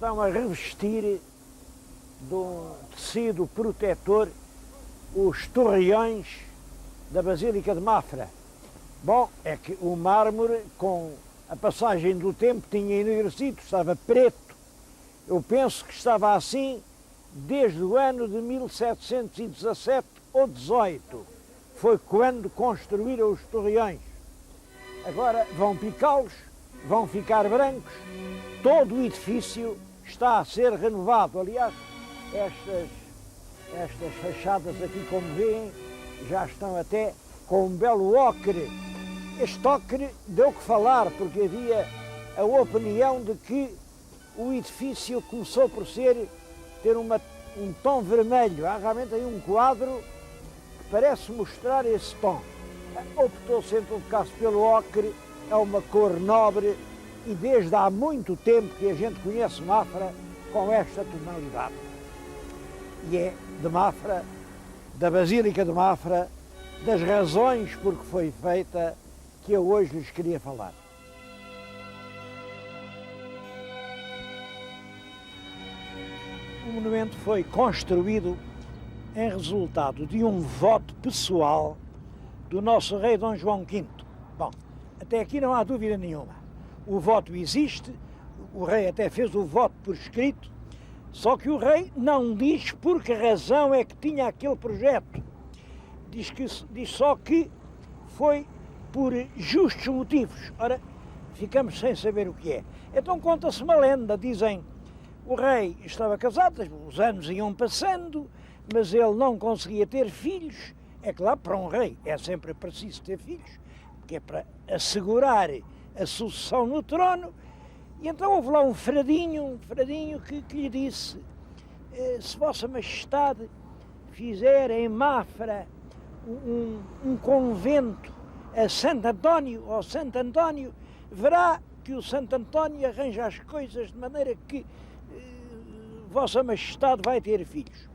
estão a revestir de um tecido protetor os torreões da Basílica de Mafra. Bom, é que o mármore, com a passagem do tempo, tinha enegrecido, estava preto. Eu penso que estava assim desde o ano de 1717 ou 18. Foi quando construíram os torreões. Agora vão picá-los, vão ficar brancos, todo o edifício está a ser renovado. Aliás, estas fachadas aqui, como veem, já estão até com um belo ocre. Este ocre deu que falar, porque havia a opinião de que o edifício começou por ter um tom vermelho. Há realmente aí um quadro que parece mostrar esse tom. Optou-se em todo caso pelo ocre, é uma cor nobre e desde há muito tempo que a gente conhece Mafra com esta tonalidade. E é de Mafra, da Basílica de Mafra, das razões por que foi feita, que eu hoje lhes queria falar. O monumento foi construído em resultado de um voto pessoal do nosso rei Dom João V. Bom, até aqui não há dúvida nenhuma. O voto existe, o rei até fez o voto por escrito, só que o rei não diz por que razão é que tinha aquele projeto. Diz só que foi por justos motivos. Ora, ficamos sem saber o que é. Então conta-se uma lenda, dizem, o rei estava casado, os anos iam passando, mas ele não conseguia ter filhos. É claro, para um rei é sempre preciso ter filhos, porque é para assegurar a sucessão no trono. E então houve lá um fradinho que lhe disse, se Vossa Majestade fizer em Mafra um convento a Santo António, verá que o Santo António arranja as coisas de maneira que Vossa Majestade vai ter filhos.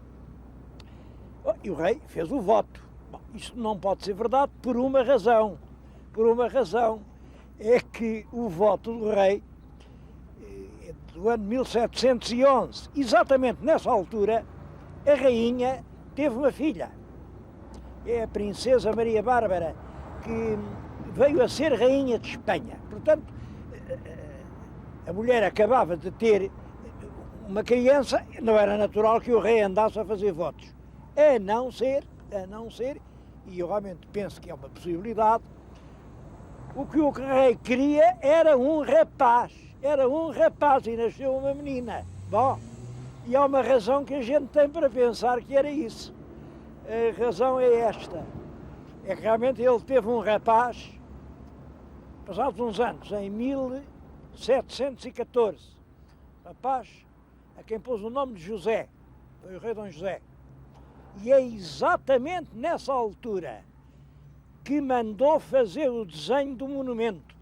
E o rei fez o voto. Bom, isto não pode ser verdade por uma razão. É que o voto do rei do ano 1711, exatamente nessa altura, a rainha teve uma filha. É a princesa Maria Bárbara, que veio a ser rainha de Espanha. Portanto, a mulher acabava de ter uma criança, não era natural que o rei andasse a fazer votos. A não ser, e eu realmente penso que é uma possibilidade, o que o rei queria era um rapaz e nasceu uma menina. Bom, e há uma razão que a gente tem para pensar que era isso. A razão é esta, é que realmente ele teve um rapaz, passados uns anos, em 1714, rapaz a quem pôs o nome de José, foi o rei Dom José. E é exatamente nessa altura que mandou fazer o desenho do monumento.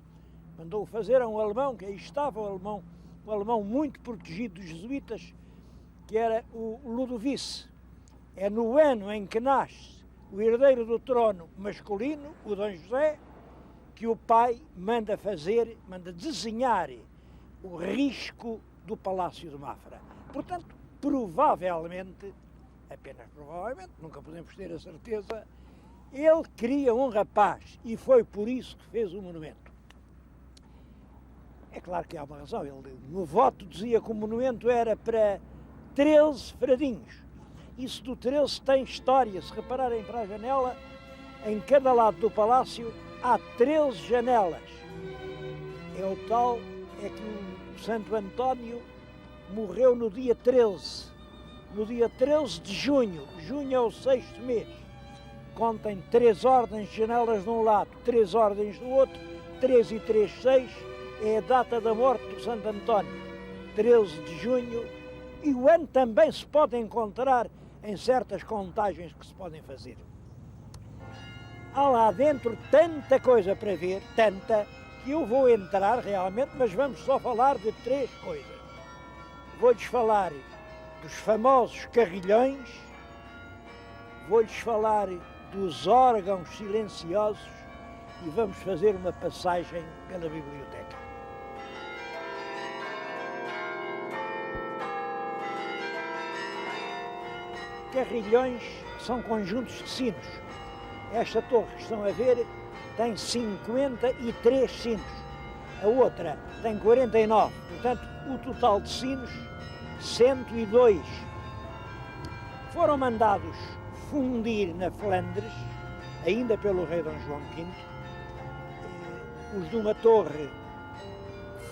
Mandou fazer a um alemão, que aí estava um alemão muito protegido dos jesuítas, que era o Ludovice. É no ano em que nasce o herdeiro do trono masculino, o Dom José, que o pai manda desenhar o risco do Palácio de Mafra. Portanto, provavelmente, apenas provavelmente, nunca podemos ter a certeza, ele queria um rapaz e foi por isso que fez o monumento. É claro que há uma razão, ele no voto dizia que o monumento era para 13 fradinhos. Isso do 13 tem história, se repararem para a janela, em cada lado do palácio há 13 janelas. É o tal, é que o Santo António morreu no dia 13 de junho. Junho é o 6º mês. Contem 3 ordens de janelas de um lado, 3 ordens do outro, 3 e 3, 6, é a data da morte do Santo António, 13 de junho, e o ano também se pode encontrar em certas contagens que se podem fazer. Há lá dentro tanta coisa para ver, tanta, que eu vou entrar realmente, mas vamos só falar de 3 coisas. Vou-lhes falar dos famosos carrilhões, vou-lhes falar dos órgãos silenciosos e vamos fazer uma passagem pela biblioteca. carrilhões são conjuntos de sinos. Esta torre que estão a ver tem 53 sinos, a outra tem 49, portanto o total de sinos 102. Foram mandados fundir na Flandres, ainda pelo rei Dom João V. Os de uma torre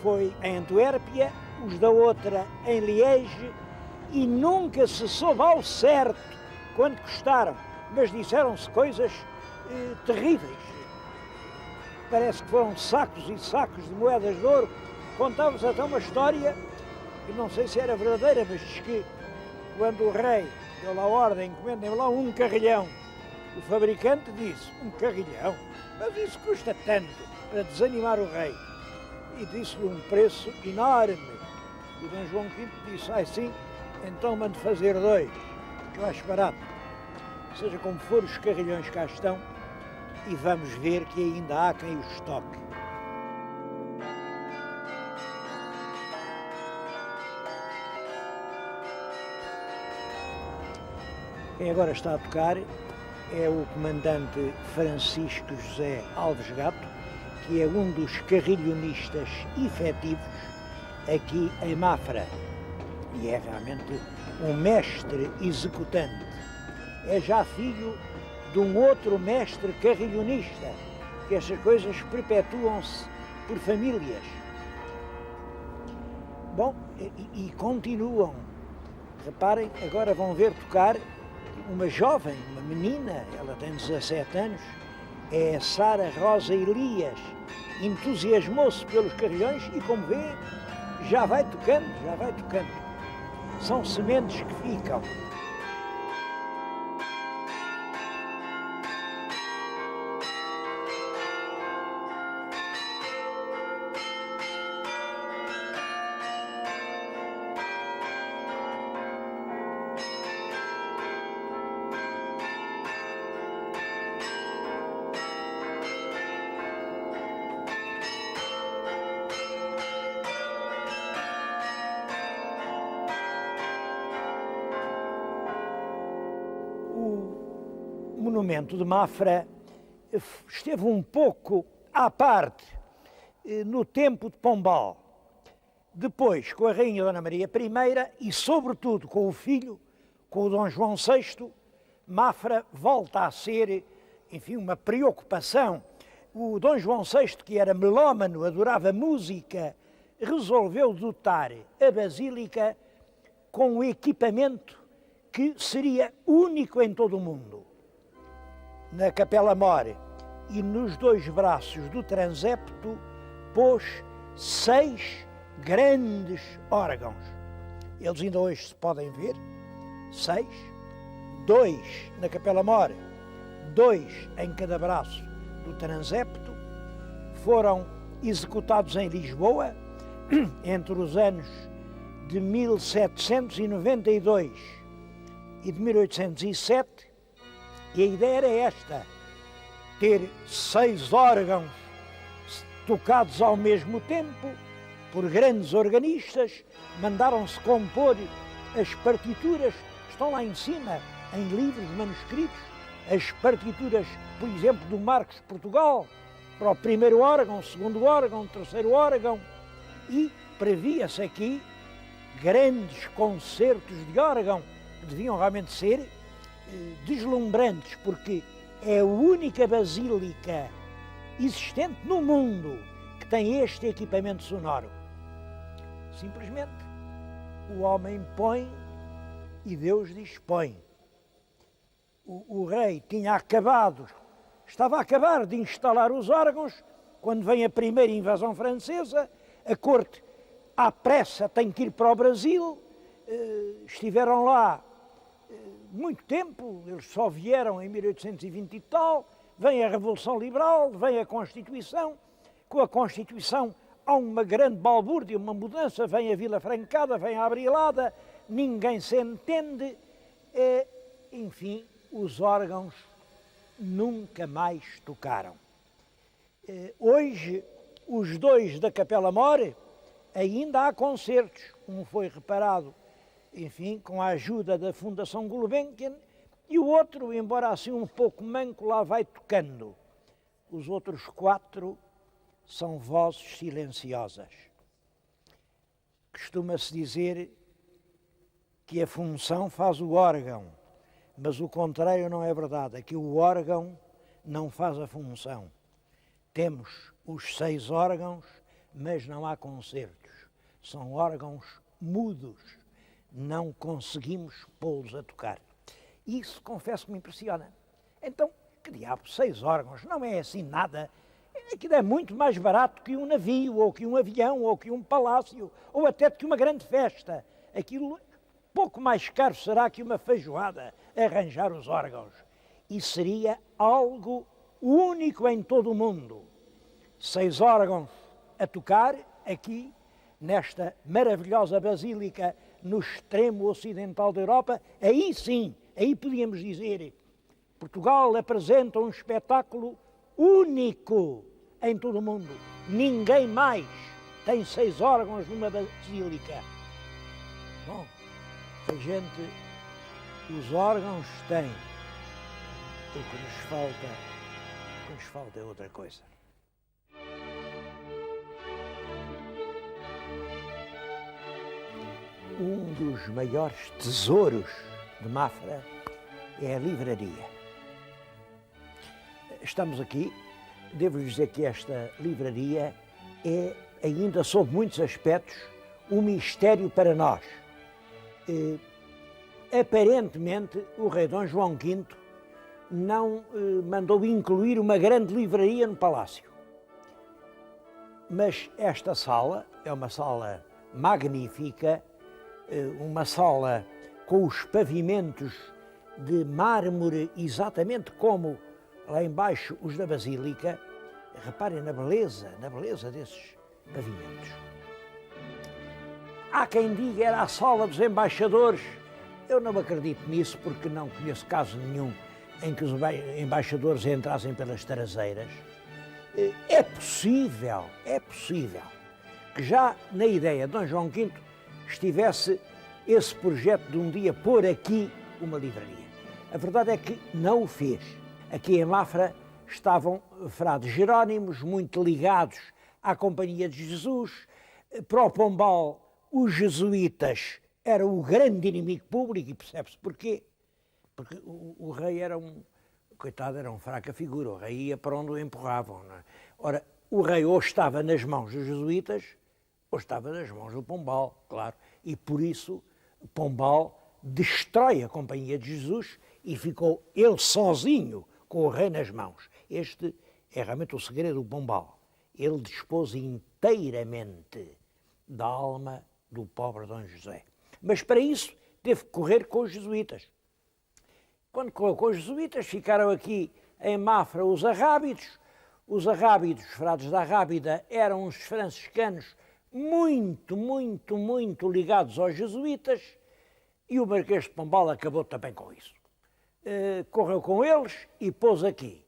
foi em Antuérpia, os da outra em Liege, e nunca se soube ao certo quanto custaram, mas disseram-se coisas terríveis. Parece que foram sacos e sacos de moedas de ouro. Contava-se até uma história, que não sei se era verdadeira, mas diz que quando o rei deu lá a ordem, encomendem lá um carrilhão, o fabricante disse, um carrilhão? Mas isso custa tanto, para desanimar o rei. E disse-lhe um preço enorme. E Dom João V disse, sim, então mande fazer 2, que eu acho barato. Seja como for, os carrilhões cá estão, e vamos ver que ainda há quem os toque. Quem agora está a tocar é o comandante Francisco José Alves Gato, que é um dos carrilhonistas efetivos aqui em Mafra. E é realmente um mestre executante. É já filho de um outro mestre carrilhonista, que estas coisas perpetuam-se por famílias. Bom, e continuam. Reparem, agora vão ver tocar uma jovem, uma menina, ela tem 17 anos, é Sara Rosa Elias, entusiasmou-se pelos carrilhões e, como vê, já vai tocando, já vai tocando. São sementes que ficam. O monumento de Mafra esteve um pouco à parte no tempo de Pombal. Depois, com a Rainha Dona Maria I e, sobretudo, com o filho, com o Dom João VI, Mafra volta a ser, enfim, uma preocupação. O Dom João VI, que era melómano, adorava música, resolveu dotar a Basílica com um equipamento que seria único em todo o mundo. Na Capela Mor e nos 2 braços do transepto pôs 6 grandes órgãos. Eles ainda hoje se podem ver, 6, 2 na Capela Mor, 2 em cada braço do transepto, foram executados em Lisboa entre os anos de 1792 e de 1807, e a ideia era esta, ter 6 órgãos tocados ao mesmo tempo por grandes organistas. Mandaram-se compor as partituras, estão lá em cima, em livros manuscritos, as partituras, por exemplo, do Marcos de Portugal, para o primeiro órgão, o segundo órgão, o terceiro órgão, e previa-se aqui grandes concertos de órgão, que deviam realmente ser deslumbrantes, porque é a única basílica existente no mundo que tem este equipamento sonoro. Simplesmente o homem põe e Deus dispõe. O rei estava a acabar de instalar os órgãos, quando vem a primeira invasão francesa, a corte à pressa tem que ir para o Brasil, estiveram lá muito tempo, eles só vieram em 1820 e tal, vem a Revolução Liberal, vem a Constituição, com a Constituição há uma grande balbúrdia, uma mudança, vem a Vila Francada, vem a Abrilada, ninguém se entende, enfim, os órgãos nunca mais tocaram. Hoje, os 2 da Capela Mor, ainda há concertos, um foi reparado enfim, com a ajuda da Fundação Gulbenkian, e o outro, embora assim um pouco manco, lá vai tocando. Os outros 4 são vozes silenciosas. Costuma-se dizer que a função faz o órgão, mas o contrário não é verdade, é que o órgão não faz a função. Temos os 6 órgãos, mas não há concertos. São órgãos mudos, não conseguimos pô-los a tocar. Isso, confesso que me impressiona. Então, que diabo, 6 órgãos, não é assim nada. Aquilo é muito mais barato que um navio, ou que um avião, ou que um palácio, ou até que uma grande festa. Aquilo, pouco mais caro será que uma feijoada, arranjar os órgãos. E seria algo único em todo o mundo. 6 órgãos a tocar aqui, nesta maravilhosa basílica no extremo ocidental da Europa. Aí sim, aí podíamos dizer, Portugal apresenta um espetáculo único em todo o mundo. Ninguém mais tem 6 órgãos numa basílica. Bom, a gente, os órgãos têm. O que nos falta é outra coisa. Um dos maiores tesouros de Mafra é a livraria. Estamos aqui, devo dizer que esta livraria é, ainda sob muitos aspectos, um mistério para nós. Aparentemente, o rei Dom João V não mandou incluir uma grande livraria no palácio. Mas esta sala é uma sala magnífica, uma sala com os pavimentos de mármore, exatamente como lá embaixo os da Basílica. Reparem na beleza desses pavimentos. Há quem diga era a sala dos embaixadores. Eu não acredito nisso porque não conheço caso nenhum em que os embaixadores entrassem pelas traseiras. É possível que já na ideia de Dom João V estivesse esse projeto de um dia pôr aqui uma livraria. A verdade é que não o fez. Aqui em Mafra estavam frades jerónimos, muito ligados à Companhia de Jesus. Para o Pombal, os jesuítas eram o grande inimigo público, e percebe-se porquê. Porque o rei era coitado, era um fraca figura, o rei ia para onde o empurravam. Não é? Ora, o rei ou estava nas mãos dos jesuítas, ou estava nas mãos do Pombal, claro. E por isso, Pombal destrói a Companhia de Jesus e ficou ele sozinho com o rei nas mãos. Este é realmente o segredo do Pombal. Ele dispôs inteiramente da alma do pobre Dom José. Mas para isso teve que correr com os jesuítas. Quando correu com os jesuítas, ficaram aqui em Mafra os arrábidos. Os arrábidos, frades da Arrábida, eram uns franciscanos muito ligados aos jesuítas, e o Marquês de Pombal acabou também com isso. Correu com eles e pôs aqui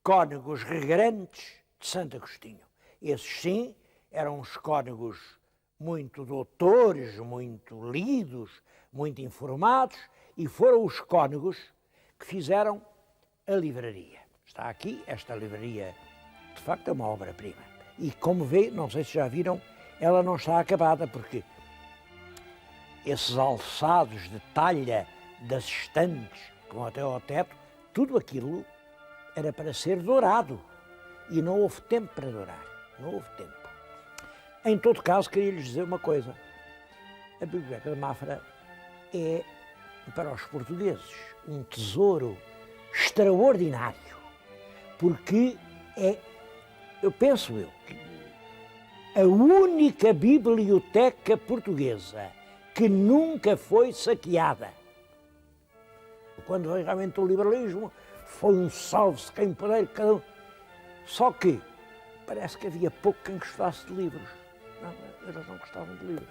cônegos regrantes de Santo Agostinho. Esses sim eram os cônegos muito doutores, muito lidos, muito informados, e foram os cônegos que fizeram a livraria. Está aqui, esta livraria, de facto é uma obra-prima. E como vê, não sei se já viram, ela não está acabada, porque esses alçados de talha das estantes, que vão até ao teto, tudo aquilo era para ser dourado. E não houve tempo para dourar, não houve tempo. Em todo caso, queria-lhes dizer uma coisa. A Biblioteca de Mafra é, para os portugueses, um tesouro extraordinário, porque é, eu penso a única biblioteca portuguesa que nunca foi saqueada. Quando veio realmente o liberalismo, foi um salve-se quem puder, cada um. Só que parece que havia pouco quem gostasse de livros. Não, eles não gostavam de livros.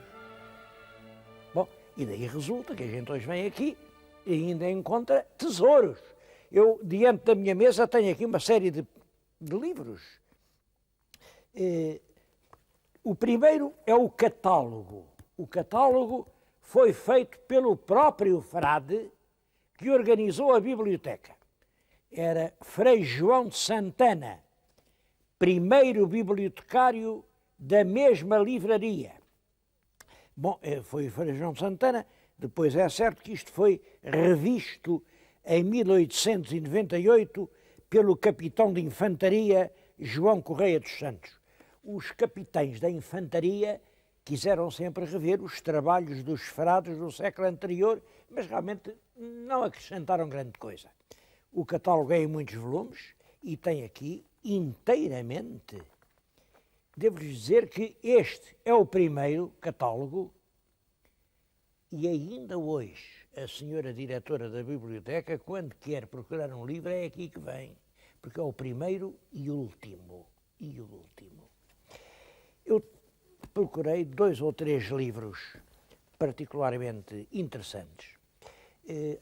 Bom, e daí resulta que a gente hoje vem aqui e ainda encontra tesouros. Eu, diante da minha mesa, tenho aqui uma série de livros. O primeiro é o catálogo. O catálogo foi feito pelo próprio frade que organizou a biblioteca. Era Frei João de Santana, primeiro bibliotecário da mesma livraria. Bom, foi Frei João de Santana, depois é certo que isto foi revisto em 1898 pelo capitão de infantaria João Correia dos Santos. Os capitães da infantaria quiseram sempre rever os trabalhos dos frades do século anterior, mas realmente não acrescentaram grande coisa. O catálogo é em muitos volumes e tem aqui inteiramente. Devo-lhes dizer que este é o primeiro catálogo e ainda hoje a senhora diretora da biblioteca, quando quer procurar um livro, é aqui que vem, porque é o primeiro e último. Eu procurei 2 ou 3 livros particularmente interessantes.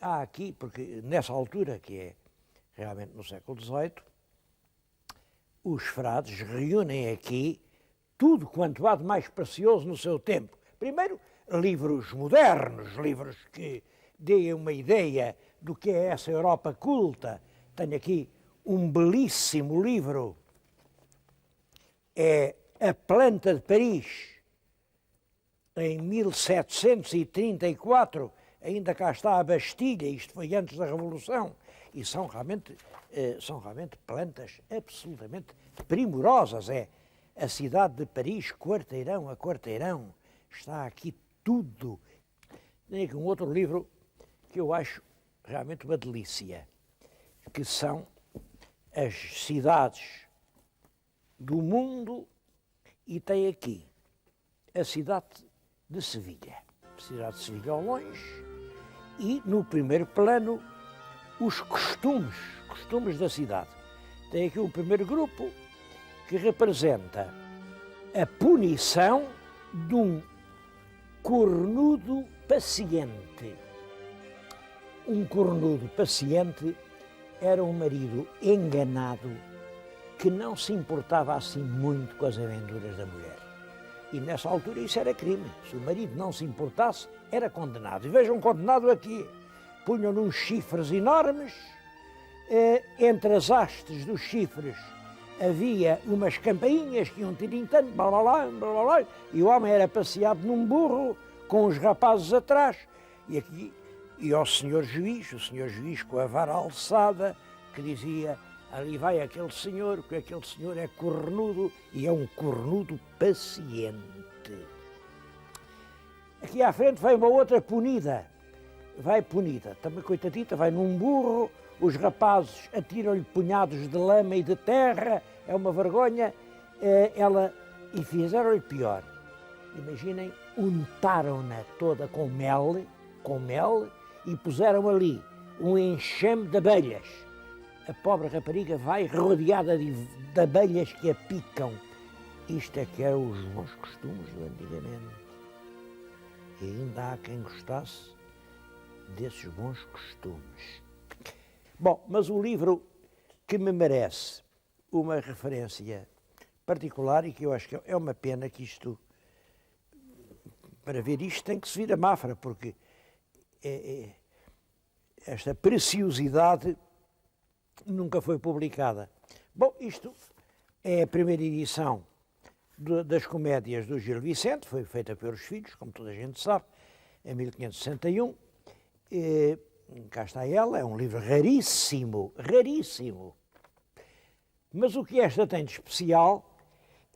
Há aqui, porque nessa altura, que é realmente no século XVIII, os frades reúnem aqui tudo quanto há de mais precioso no seu tempo. Primeiro, livros modernos, livros que deem uma ideia do que é essa Europa culta. Tenho aqui um belíssimo livro, é A Planta de Paris, em 1734, ainda cá está a Bastilha, isto foi antes da Revolução, e são realmente plantas absolutamente primorosas. É a cidade de Paris, quarteirão a quarteirão, está aqui tudo. Tem aqui um outro livro que eu acho realmente uma delícia, que são as cidades do mundo, e tem aqui a cidade de Sevilha. A cidade de Sevilha ao longe, e no primeiro plano os costumes da cidade. Tem aqui o primeiro grupo que representa a punição de um cornudo paciente. Um cornudo paciente era um marido enganado que não se importava assim muito com as aventuras da mulher. E nessa altura isso era crime. Se o marido não se importasse, era condenado. E vejam, condenado aqui. Punham-lhe uns chifres enormes, entre as hastes dos chifres havia umas campainhas que iam tirintando, blá, blá, blá, blá, blá, e o homem era passeado num burro, com os rapazes atrás, e ao senhor juiz, o senhor juiz com a vara alçada, que dizia: ali vai aquele senhor, porque aquele senhor é cornudo, e é um cornudo paciente. Aqui à frente vai uma outra punida, também coitadita, vai num burro, os rapazes atiram-lhe punhados de lama e de terra, é uma vergonha, e fizeram-lhe pior. Imaginem, untaram-na toda com mel, e puseram ali um enxame de abelhas. A pobre rapariga vai rodeada de abelhas que a picam. Isto é que eram os bons costumes do antigamente. E ainda há quem gostasse desses bons costumes. Bom, mas o livro que me merece uma referência particular, e que eu acho que é uma pena que isto, para ver isto tem que se vir a Mafra, porque esta preciosidade nunca foi publicada. Bom, isto é a primeira edição das comédias do Gil Vicente, foi feita pelos filhos, como toda a gente sabe, em 1561. Cá está ela, é um livro raríssimo. Mas o que esta tem de especial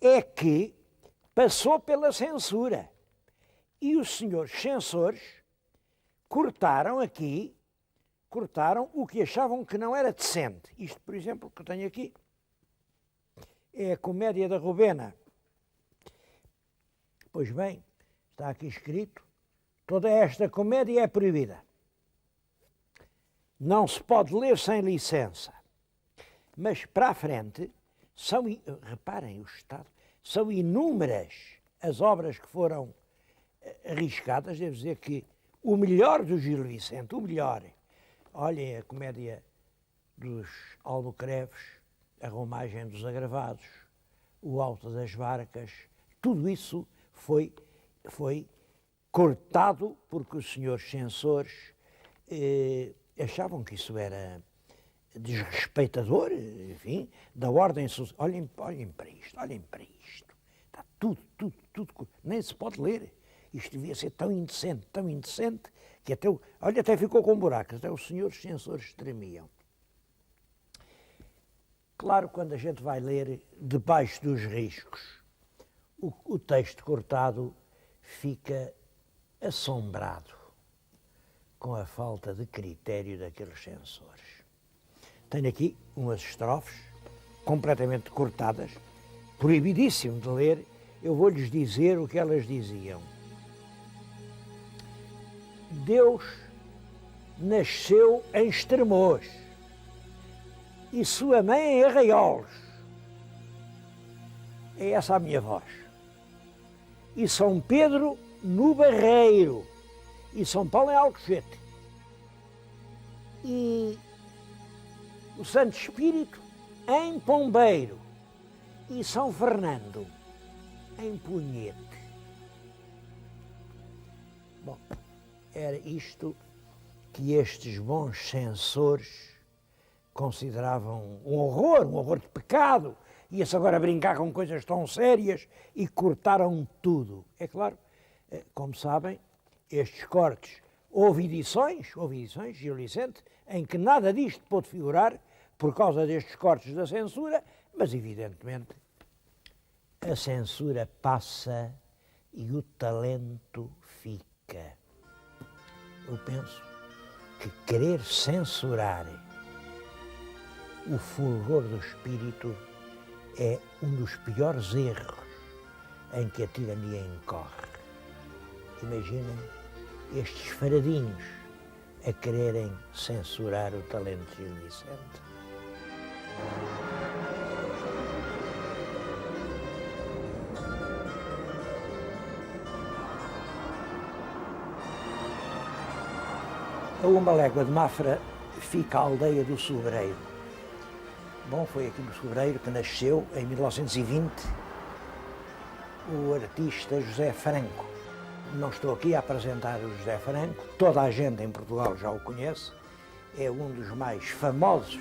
é que passou pela censura. E os senhores censores cortaram o que achavam que não era decente. Isto, por exemplo, que eu tenho aqui, é a Comédia da Rubena. Pois bem, está aqui escrito: toda esta comédia é proibida. Não se pode ler sem licença. Mas para a frente, reparem o estado, são inúmeras as obras que foram arriscadas. Devo dizer que o melhor do Gil Vicente, o melhor, olhem a Comédia dos Almocreves, a Romagem dos Agravados, o Alto das Barcas, tudo isso foi cortado porque os senhores censores achavam que isso era desrespeitador, enfim, da ordem social. Olhem para isto, está tudo, nem se pode ler. Isto devia ser tão indecente, que até ficou com buracos, até os senhores censores tremiam. Claro, quando a gente vai ler debaixo dos riscos, o texto cortado fica assombrado com a falta de critério daqueles censores. Tenho aqui umas estrofes completamente cortadas, proibidíssimo de ler. Eu vou-lhes dizer o que elas diziam. Deus nasceu em Estremoz e sua mãe em Arraiolos. É essa a minha voz. E São Pedro no Barreiro e São Paulo em Alcochete. E o Santo Espírito em Pombeiro e São Fernando em Punhete. Bom, era isto que estes bons censores consideravam um horror de pecado. Ia-se agora brincar com coisas tão sérias e cortaram tudo. É claro, como sabem, estes cortes, houve edições, Gil Vicente, em que nada disto pôde figurar por causa destes cortes da censura, mas evidentemente a censura passa e o talento fica. Eu penso que querer censurar o fulgor do espírito é um dos piores erros em que a tirania incorre. Imaginem estes faradinhos a quererem censurar o talento de Gil Vicente. A uma légua de Mafra fica a aldeia do Sobreiro. Bom, foi aqui no Sobreiro que nasceu, em 1920, o artista José Franco. Não estou aqui a apresentar o José Franco, toda a gente em Portugal já o conhece, é um dos mais famosos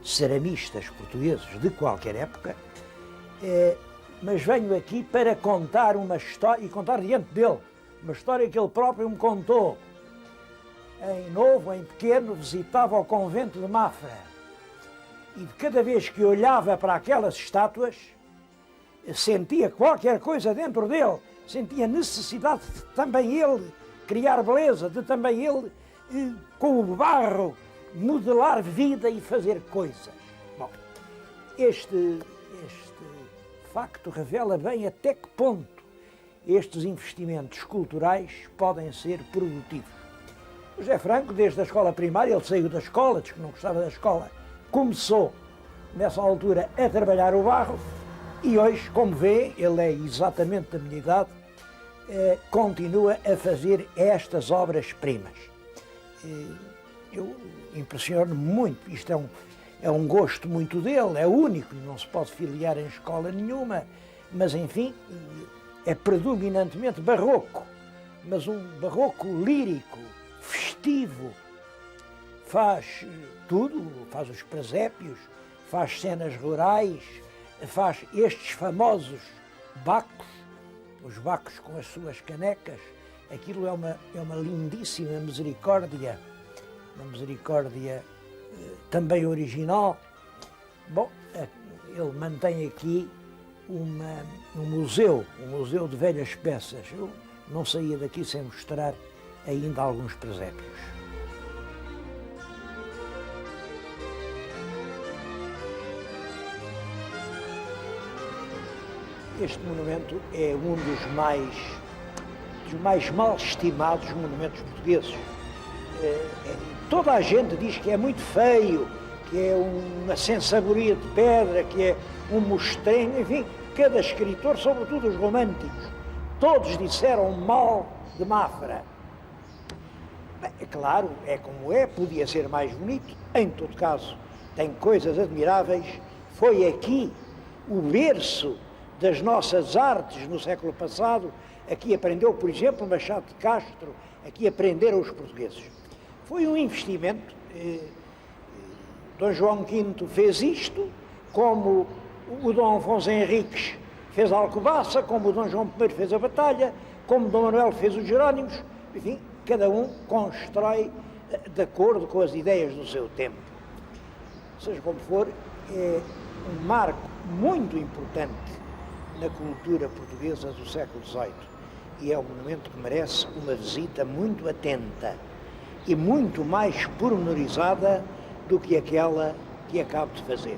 ceramistas portugueses de qualquer época, mas venho aqui para contar uma história, e contar diante dele, uma história que ele próprio me contou. Em novo, em pequeno, visitava o convento de Mafra e de cada vez que olhava para aquelas estátuas, sentia qualquer coisa dentro dele, sentia necessidade de também ele criar beleza, de também ele, com o barro, modelar vida e fazer coisas. Bom, este facto revela bem até que ponto estes investimentos culturais podem ser produtivos. O José Franco, desde a escola primária, ele saiu da escola, diz que não gostava da escola, começou, nessa altura, a trabalhar o barro e hoje, como vê, ele é exatamente da minha idade, continua a fazer estas obras-primas. Eu impressiono-me muito, isto é um gosto muito dele, é único, não se pode filiar em escola nenhuma, mas enfim, é predominantemente barroco, mas um barroco lírico, festivo, faz tudo, faz os presépios, faz cenas rurais, faz estes famosos bacos, os bacos com as suas canecas. Aquilo é uma lindíssima misericórdia, uma misericórdia também original. Bom, ele mantém aqui um museu de velhas peças. Eu não saía daqui sem mostrar ainda alguns presépios. Este monumento é um dos mais mal estimados monumentos portugueses. Toda a gente diz que é muito feio, que é uma sensaboria de pedra, que é um mostrengo, enfim, cada escritor, sobretudo os românticos, todos disseram mal de Mafra. Bem, é claro, é como é, podia ser mais bonito, em todo caso, tem coisas admiráveis. Foi aqui o berço das nossas artes no século passado. Aqui aprendeu, por exemplo, Machado de Castro, aqui aprenderam os portugueses. Foi um investimento. Dom João V fez isto, como o Dom Afonso Henriques fez a Alcobaça, como o Dom João I fez a Batalha, como Dom Manuel fez os Jerónimos. Enfim, cada um constrói de acordo com as ideias do seu tempo. Seja como for, é um marco muito importante na cultura portuguesa do século XVIII e é um monumento que merece uma visita muito atenta e muito mais pormenorizada do que aquela que acabo de fazer.